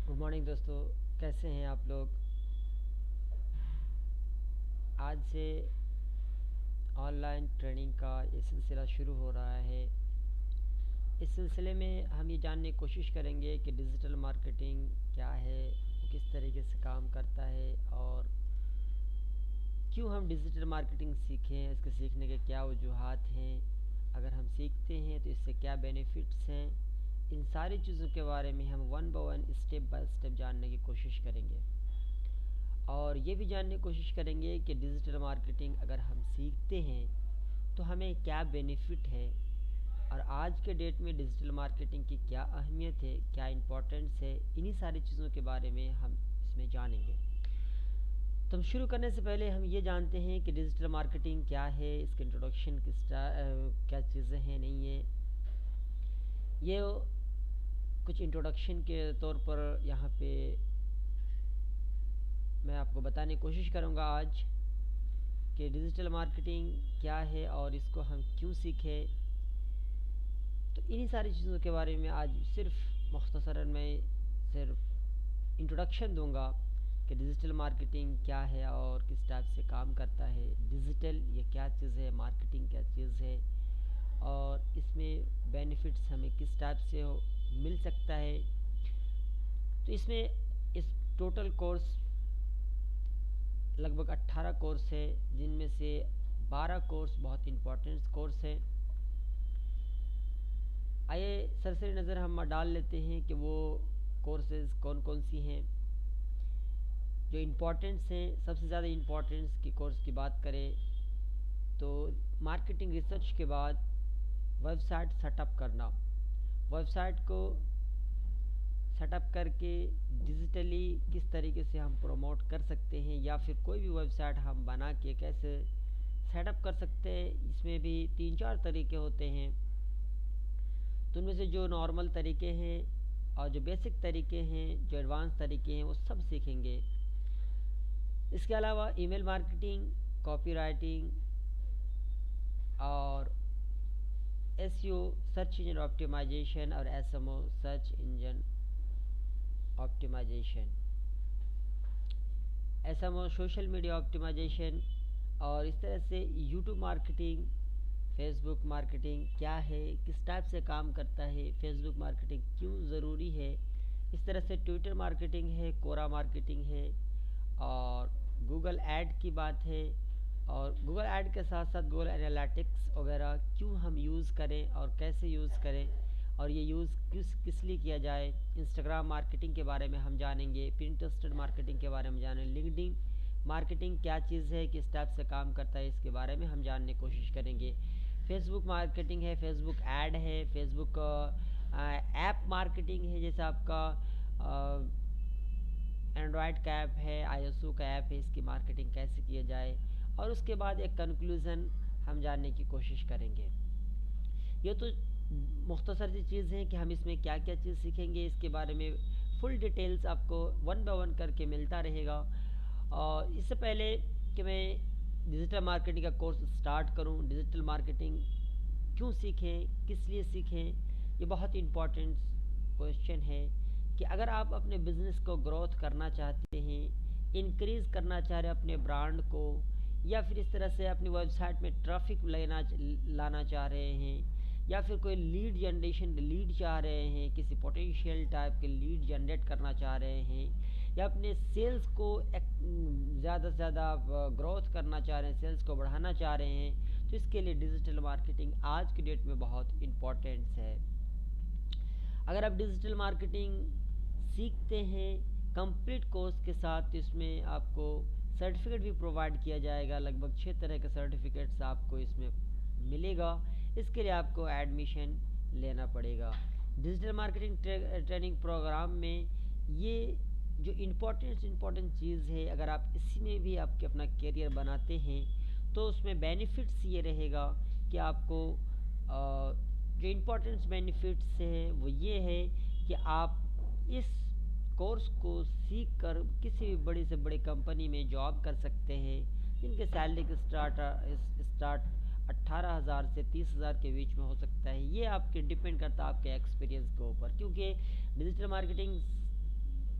Good morning दोस्तों। कैसे हैं आप लोग। आज से ऑनलाइन ट्रेनिंग का ये सिलसिला शुरू हो रहा है। इस सिलसिले में हम ये जानने की कोशिश करेंगे कि डिजिटल मार्केटिंग क्या है, वो किस तरीके से काम करता है और क्यों हम डिजिटल मार्केटिंग सीखें, इसके सीखने के क्या वजूहात हैं, अगर हम सीखते हैं तो इससे क्या बेनिफिट्स हैं। इन सारी चीज़ों के बारे में हम one by one step by step जानने की कोशिश करेंगे और ये भी जानने की कोशिश करेंगे कि डिजिटल मार्केटिंग अगर हम सीखते हैं तो हमें क्या बेनिफिट है और आज के डेट में डिजिटल मार्केटिंग की क्या अहमियत है, क्या इम्पोर्टेंस है। इन्हीं सारी चीज़ों के बारे में हम इसमें जानेंगे। तो हम शुरू करने से पहले हम ये जानते हैं कि डिजिटल मार्केटिंग क्या है, इसके इंट्रोडक्शन क्या चीज़ें हैं, नहीं है। ये कुछ इंट्रोडक्शन के तौर पर यहाँ पे मैं आपको बताने की कोशिश करूँगा आज कि डिजिटल मार्केटिंग क्या है और इसको हम क्यों सीखें। तो इन्हीं सारी चीज़ों के बारे में आज सिर्फ मुख्तसरन मैं सिर्फ इंट्रोडक्शन दूंगा कि डिजिटल मार्केटिंग क्या है और किस टाइप से काम करता है। डिजिटल ये क्या चीज़ है, मार्केटिंग क्या चीज़ है और इसमें बेनिफिट्स हमें किस टाइप से मिल सकता है। तो इसमें इस टोटल कोर्स लगभग 18 कोर्स है, जिनमें से 12 कोर्स बहुत इम्पोर्टेंट कोर्स है। आइए सरसरी नज़र हम डाल लेते हैं कि वो कोर्सेज कौन कौन सी हैं जो इम्पोर्टेंट्स हैं। सबसे ज़्यादा इम्पोर्टेंस की कोर्स की बात करें तो मार्केटिंग रिसर्च के बाद वेबसाइट सेटअप करना, वेबसाइट को सेटअप करके डिजिटली किस तरीके से हम प्रमोट कर सकते हैं या फिर कोई भी वेबसाइट हम बना के कैसे सेटअप कर सकते हैं। इसमें भी 3-4 तरीके होते हैं। तो उनमें से जो नॉर्मल तरीके हैं और जो बेसिक तरीके हैं, जो एडवांस तरीके हैं, वो सब सीखेंगे। इसके अलावा ईमेल मार्केटिंग, कॉपीराइटिंग और एसईओ सर्च इंजन ऑप्टिमाइजेशन और SMO search engine optimisation, SMO social media optimisation. और इस तरह से यूट्यूब मार्केटिंग, फेसबुक मार्केटिंग क्या है, किस टाइप से काम करता है, फेसबुक मार्केटिंग क्यों ज़रूरी है। इस तरह से ट्विटर मार्केटिंग है, कोरा मार्केटिंग है और गूगल ऐड की बात है। और गूगल ऐड के साथ साथ गूगल एनालिटिक्स वगैरह क्यों हम यूज़ करें और कैसे यूज़ करें और ये यूज़ किस लिए किया जाए। इंस्टाग्राम मार्केटिंग के बारे में हम जानेंगे, पिंटरेस्ट मार्केटिंग के बारे में जानेंगे, लिंक्डइन मार्केटिंग क्या चीज़ है, किस टाइप से काम करता है, इसके बारे में हम जानने की कोशिश करेंगे। फेसबुक मार्केटिंग है, फेसबुक ऐड है, फेसबुक ऐप मार्केटिंग है, जैसे आपका एंड्रॉयड का ऐप है, आईएसओ का ऐप है, इसकी मार्केटिंग कैसे किया जाए। और उसके बाद एक कंक्लूज़न हम जानने की कोशिश करेंगे। ये तो मुख्तसर सी चीज़ है कि हम इसमें क्या क्या चीज़ सीखेंगे, इसके बारे में फुल डिटेल्स आपको वन बाय वन करके मिलता रहेगा। और इससे पहले कि मैं डिजिटल मार्केटिंग का कोर्स स्टार्ट करूं, डिजिटल मार्केटिंग क्यों सीखें, किस लिए सीखें, ये बहुत इम्पॉर्टेंट क्वेश्चन है कि अगर आप अपने बिज़नेस को ग्रोथ करना चाहते हैं, इंक्रीज़ करना चाह रहे हैं अपने ब्रांड को, या फिर इस तरह से अपनी वेबसाइट में ट्रैफिक लाना चाह रहे हैं, या फिर कोई लीड चाह रहे हैं, किसी पोटेंशियल टाइप के लीड जनरेट करना चाह रहे हैं, या अपने सेल्स को ज़्यादा से ज़्यादा ग्रोथ करना चाह रहे हैं, सेल्स को बढ़ाना चाह रहे हैं, तो इसके लिए डिजिटल मार्केटिंग आज की डेट में बहुत इम्पोर्टेंट है। अगर आप डिजिटल मार्केटिंग सीखते हैं कंप्लीट कोर्स के साथ, तो इसमें आपको सर्टिफिकेट भी प्रोवाइड किया जाएगा। लगभग 6 तरह के सर्टिफिकेट्स आपको इसमें मिलेगा। इसके लिए आपको एडमिशन लेना पड़ेगा। डिजिटल मार्केटिंग ट्रेनिंग प्रोग्राम में ये जो इम्पोर्टेंट चीज़ है, अगर आप इसी में भी आपके अपना करियर बनाते हैं तो उसमें बेनिफिट्स ये रहेगा कि आपको जो इम्पोर्टेंट बेनिफिट्स है वो ये है कि आप इस कोर्स को सीख कर किसी भी बड़ी से बड़ी कंपनी में जॉब कर सकते हैं, जिनके सैलरी के स्टार्ट 18,000 से 30,000 के बीच में हो सकता है। ये आपके डिपेंड करता है आपके एक्सपीरियंस के ऊपर, क्योंकि डिजिटल मार्केटिंग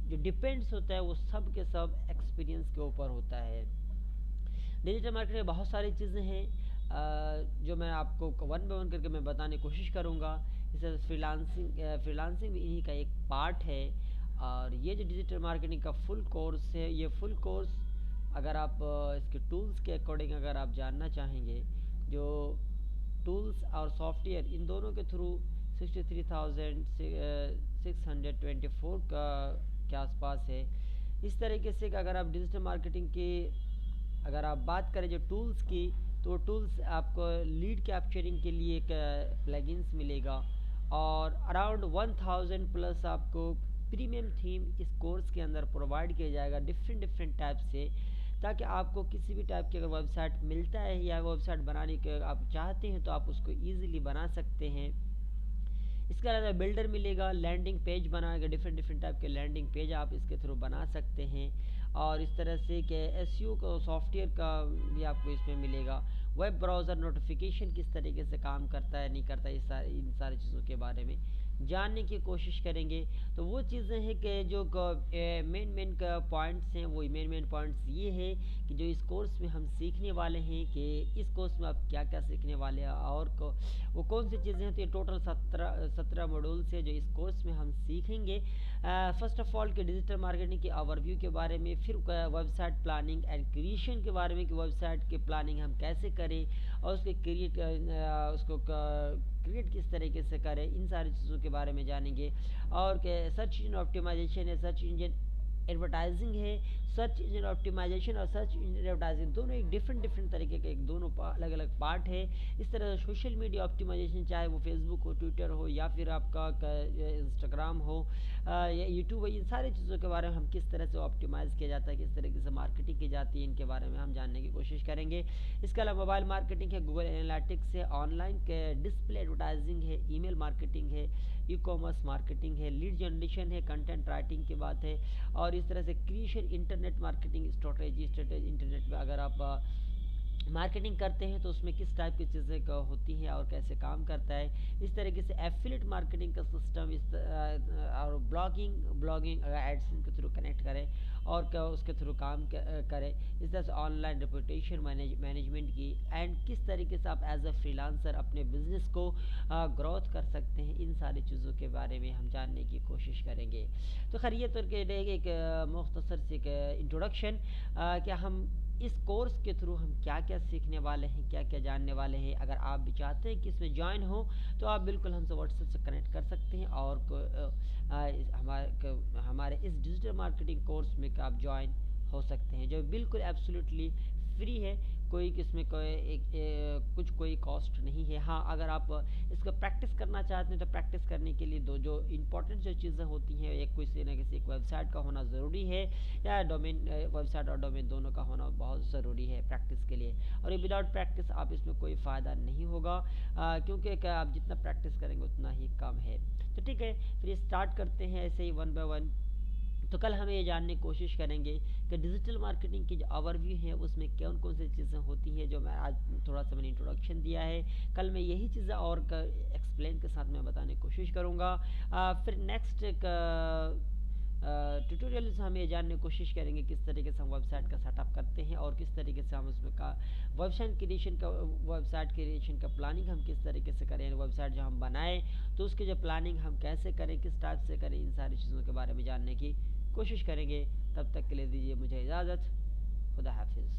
जो डिपेंड्स होता है वो सब के सब एक्सपीरियंस के ऊपर होता है। डिजिटल मार्केटिंग में बहुत सारी चीज़ें हैं जो मैं आपको वन बाय वन करके मैं बताने की कोशिश करूँगा। जैसे फ्रीलांसिंग भी इन्हीं का एक पार्ट है। और ये जो डिजिटल मार्केटिंग का फुल कोर्स है, ये फुल कोर्स अगर आप इसके टूल्स के अकॉर्डिंग अगर आप जानना चाहेंगे, जो टूल्स और सॉफ्टवेयर इन दोनों के थ्रू 63,624 का के आसपास है। इस तरीके से अगर आप डिजिटल मार्केटिंग की अगर आप बात करें जो टूल्स की, तो टूल्स आपको लीड कैप्चरिंग के लिए एक प्लगइन्स मिलेगा और अराउंड 1000 प्लस आपको प्रीमियम थीम इस कोर्स के अंदर प्रोवाइड किया जाएगा डिफरेंट टाइप से, ताकि आपको किसी भी टाइप की अगर वेबसाइट मिलता है या वेबसाइट बनाने के आप चाहते हैं तो आप उसको ईजिली बना सकते हैं। इसके अलावा बिल्डर मिलेगा, लैंडिंग पेज बनाएगा, डिफरेंट टाइप के लैंडिंग पेज आप इसके थ्रू बना सकते हैं। और इस तरह से कि एसईओ का सॉफ्टवेयर का भी आपको इसमें मिलेगा। वेब ब्राउज़र नोटिफिकेशन किस तरीके से काम करता है नहीं करता है, इन सारी चीज़ों के बारे में जानने की कोशिश करेंगे। तो वो चीज़ें हैं कि जो मेन का पॉइंट्स हैं, वो मेन पॉइंट्स ये है कि जो इस कोर्स में हम सीखने वाले हैं कि इस कोर्स में आप क्या क्या सीखने वाले हैं और वो कौन सी चीज़ें हैं। तो ये टोटल 17 मॉड्यूल्स है जो इस कोर्स में हम सीखेंगे। फर्स्ट ऑफ ऑल कि डिजिटल मार्केटिंग के ओवरव्यू के बारे में, फिर वेबसाइट प्लानिंग एंड क्रिएशन के बारे में कि वेबसाइट की प्लानिंग हम कैसे करें और उसके क्रिएट किस तरीके से करें, इन सारी चीज़ों के बारे में जानेंगे। और सर्च इंजन ऑप्टिमाइजेशन है, सर्च इंजन एडवर्टाइजिंग है। सर्च इंजन ऑप्टिमाइजेशन और सर्च इंजन एडवर्टाइजिंग दोनों एक डिफरेंट तरीके के दोनों अलग अलग पार्ट है। इस तरह सोशल मीडिया ऑप्टिमाइजेशन, चाहे वो फेसबुक हो, ट्विटर हो या फिर आपका इंस्टाग्राम हो या यूट्यूब हो, इन सारी चीज़ों के बारे में हम किस तरह से ऑप्टिमाइज़ किया जाता है, किस तरीके से मार्केटिंग की जाती है, इनके बारे में हम जानने की कोशिश करेंगे। इसके अलावा मोबाइल मार्केटिंग है, गूगल एनालिटिक्स है, ऑनलाइन के डिस्प्ले एडवर्टाइजिंग है, ईमेल मार्केटिंग है, ई कॉमर्स मार्केटिंग है, लीड जनरेशन है, कंटेंट राइटिंग की बात है। और इस तरह से creation, internet marketing strategy internet में अगर आप मार्केटिंग करते हैं तो उसमें किस टाइप की चीज़ें होती हैं और कैसे काम करता है। इस तरीके से एफिलिएट मार्केटिंग का सिस्टम और ब्लॉगिंग अगर एड्स के थ्रू कनेक्ट करें और उसके थ्रू काम करें। इस तरह से ऑनलाइन रेपुटेशन मैनेजमेंट की एंड किस तरीके से आप एज अ फ्रीलांसर अपने बिजनेस को ग्रोथ कर सकते हैं, इन सारी चीज़ों के बारे में हम जानने की कोशिश करेंगे। तो खैर ये तो एक मुख्तसर सी इंट्रोडक्शन कि हम इस कोर्स के थ्रू हम क्या क्या सीखने वाले हैं, क्या क्या जानने वाले हैं। अगर आप भी चाहते हैं कि इसमें ज्वाइन हो तो आप बिल्कुल हमसे व्हाट्सएप से कनेक्ट कर सकते हैं और हमारे इस डिजिटल मार्केटिंग कोर्स में आप ज्वाइन हो सकते हैं, जो बिल्कुल एब्सोल्युटली फ्री है। कोई इसमें कोई कॉस्ट नहीं है। हाँ, अगर आप इसका प्रैक्टिस करना चाहते हैं तो प्रैक्टिस करने के लिए जो इम्पोर्टेंट जो चीज़ें होती हैं, एक किसी न किसी एक वेबसाइट का होना ज़रूरी है या डोमेन, वेबसाइट और डोमेन दोनों का होना बहुत ज़रूरी है प्रैक्टिस के लिए। और ये विदाउट प्रैक्टिस आप इसमें कोई फ़ायदा नहीं होगा, क्योंकि आप जितना प्रैक्टिस करेंगे उतना ही कम है। तो ठीक है, फिर स्टार्ट करते हैं ऐसे ही वन बाय वन। तो कल हम ये जानने की कोशिश करेंगे कि डिजिटल मार्केटिंग की जो ओवरव्यू है उसमें कौन सी चीज़ें होती हैं, जो मैं आज थोड़ा सा मैंने इंट्रोडक्शन दिया है। कल मैं यही चीज़ें और एक्सप्लेन के साथ मैं बताने की कोशिश करूँगा। फिर नेक्स्ट ट्यूटोरियल से हम ये जानने की कोशिश करेंगे किस तरीके से हम वेबसाइट का सेटअप करते हैं और किस तरीके से हम उसमें वेबसाइट क्रिएशन का प्लानिंग हम किस तरीके से करें। वेबसाइट जो हम बनाएं तो उसकी जो प्लानिंग हम कैसे करें, किस टाइप से करें, इन सारी चीज़ों के बारे में जानने की कोशिश करेंगे। तब तक के लिए दीजिए मुझे इजाज़त। खुदा हाफिज़।